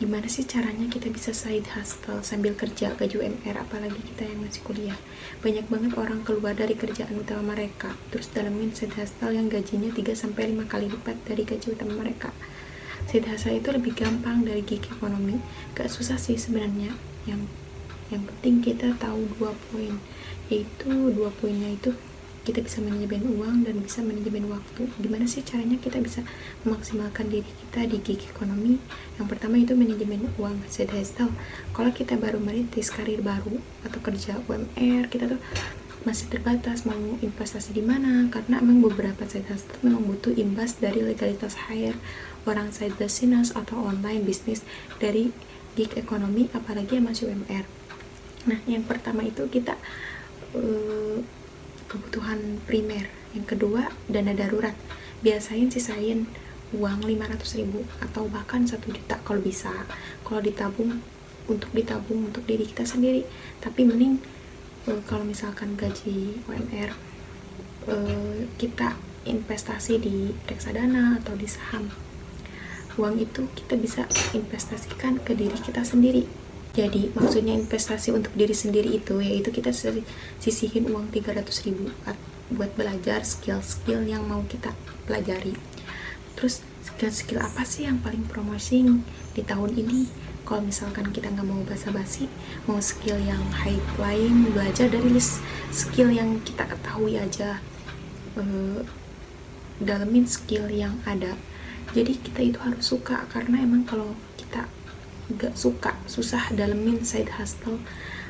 Gimana sih caranya kita bisa side hustle sambil kerja gaji UMR, apalagi kita yang masih kuliah? Banyak banget orang keluar dari kerjaan utama mereka terus dalamin side hustle yang gajinya 3-5 kali lipat dari gaji utama mereka. Side hustle itu lebih gampang dari gig ekonomi, gak susah sih sebenarnya. Yang penting kita tahu 2 poin, yaitu 2 poinnya itu kita bisa manajemen uang dan bisa manajemen waktu. Gimana sih caranya kita bisa memaksimalkan diri kita di gig ekonomi? Yang pertama itu manajemen uang, side hustle. Kalau kita baru merintis karir baru atau kerja UMR, kita tuh masih terbatas mau investasi di mana, karena emang beberapa side hustle memang butuh imbas dari legalitas hire orang side business atau online bisnis dari gig ekonomi, apalagi yang masih UMR. Nah, yang pertama itu kita kebutuhan primer, yang kedua dana darurat. Biasain sisain uang 500.000 atau bahkan 1 juta kalau bisa, kalau ditabung untuk diri kita sendiri. Tapi mending kalau misalkan gaji UMR kita investasi di reksadana atau di saham. Uang itu kita bisa investasikan ke diri kita sendiri. Jadi maksudnya investasi untuk diri sendiri itu yaitu kita sisihin uang 300.000 buat belajar skill-skill yang mau kita pelajari. Terus skill apa sih yang paling promising di tahun ini? Kalau misalkan kita nggak mau basa-basi, mau skill yang high flying, belajar dari list skill yang kita ketahui aja, dalemin skill yang ada. Jadi kita itu harus suka, karena emang kalau kita gak suka, susah dalemin side hustle.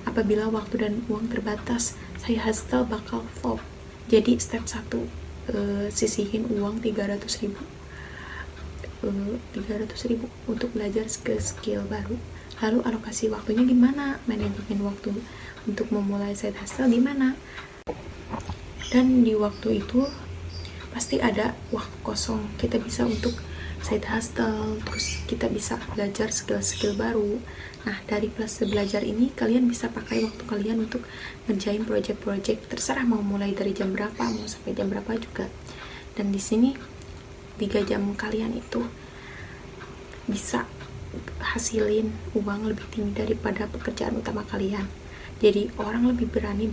Apabila waktu dan uang terbatas, side hustle bakal flop. Jadi step 1, sisihin uang 300.000 untuk belajar skill baru. Lalu alokasi waktunya gimana? Manajemen waktu untuk memulai side hustle gimana? Dan di waktu itu pasti ada waktu kosong, kita bisa untuk side hustle, terus kita bisa belajar skill-skill baru. Nah, dari plus belajar ini kalian bisa pakai waktu kalian untuk ngerjain project-project, terserah mau mulai dari jam berapa, mau sampai jam berapa juga. Dan di sini 3 jam kalian itu bisa hasilin uang lebih tinggi daripada pekerjaan utama kalian. Jadi orang lebih berani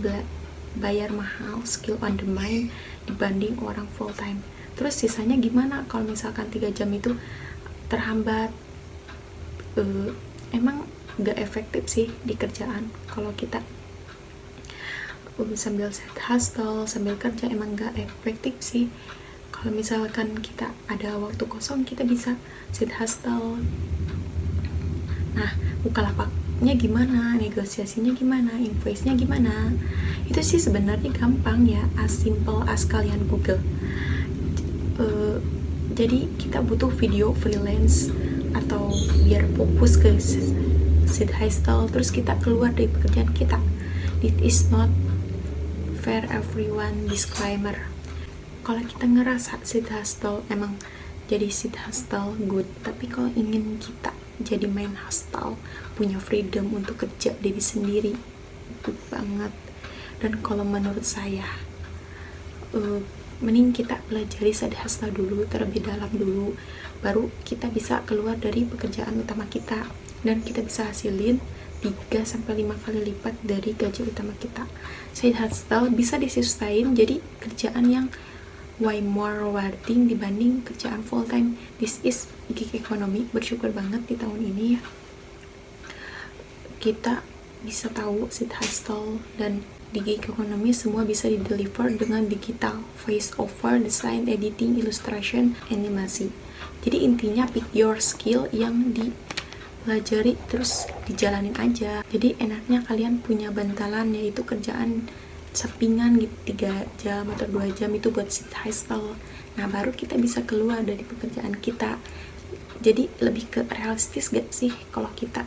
bayar mahal skill on the mind dibanding orang full time. Terus sisanya gimana kalau misalkan 3 jam itu terhambat? Emang gak efektif sih di kerjaan. Kalau kita sambil side hustle, sambil kerja, emang gak efektif sih. Kalau misalkan kita ada waktu kosong, kita bisa side hustle. Nah, Bukalapaknya gimana, negosiasinya gimana, invoice-nya gimana, itu sih sebenarnya gampang ya, as simple as kalian Google. Jadi kita butuh video freelance atau biar fokus ke side hustle, terus kita keluar dari pekerjaan kita. It is not fair everyone, disclaimer. Kalau kita ngerasa side hustle emang jadi side hustle good, tapi kalau ingin kita jadi main hustle, punya freedom untuk kerja diri sendiri, good banget. Dan kalau menurut saya mending kita pelajari side hustle dulu, terlebih dalam dulu, baru kita bisa keluar dari pekerjaan utama kita dan kita bisa hasilin 3-5 kali lipat dari gaji utama kita. Side hustle bisa disustahin jadi kerjaan yang way more rewarding dibanding kerjaan full time. This is gig economy. Bersyukur banget di tahun ini ya kita bisa tahu side hustle, dan di gig economy semua bisa di-deliver dengan digital, voice over, design, editing, illustration, animasi. Jadi intinya pick your skill yang dipelajari terus dijalanin aja. Jadi enaknya kalian punya bantalan, yaitu kerjaan sampingan gitu 3 jam atau 2 jam itu buat side hustle. Nah, baru kita bisa keluar dari pekerjaan kita. Jadi lebih ke realistis gak sih kalau kita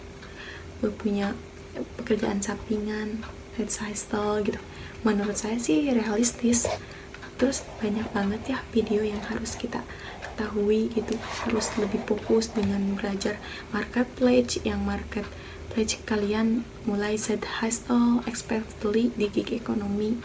punya pekerjaan sampingan, side hustle gitu? Menurut saya sih realistis. Terus banyak banget ya video yang harus kita ketahui gitu, harus lebih fokus dengan belajar marketplace, yang marketplace kalian mulai side hustle, especially di gig economy.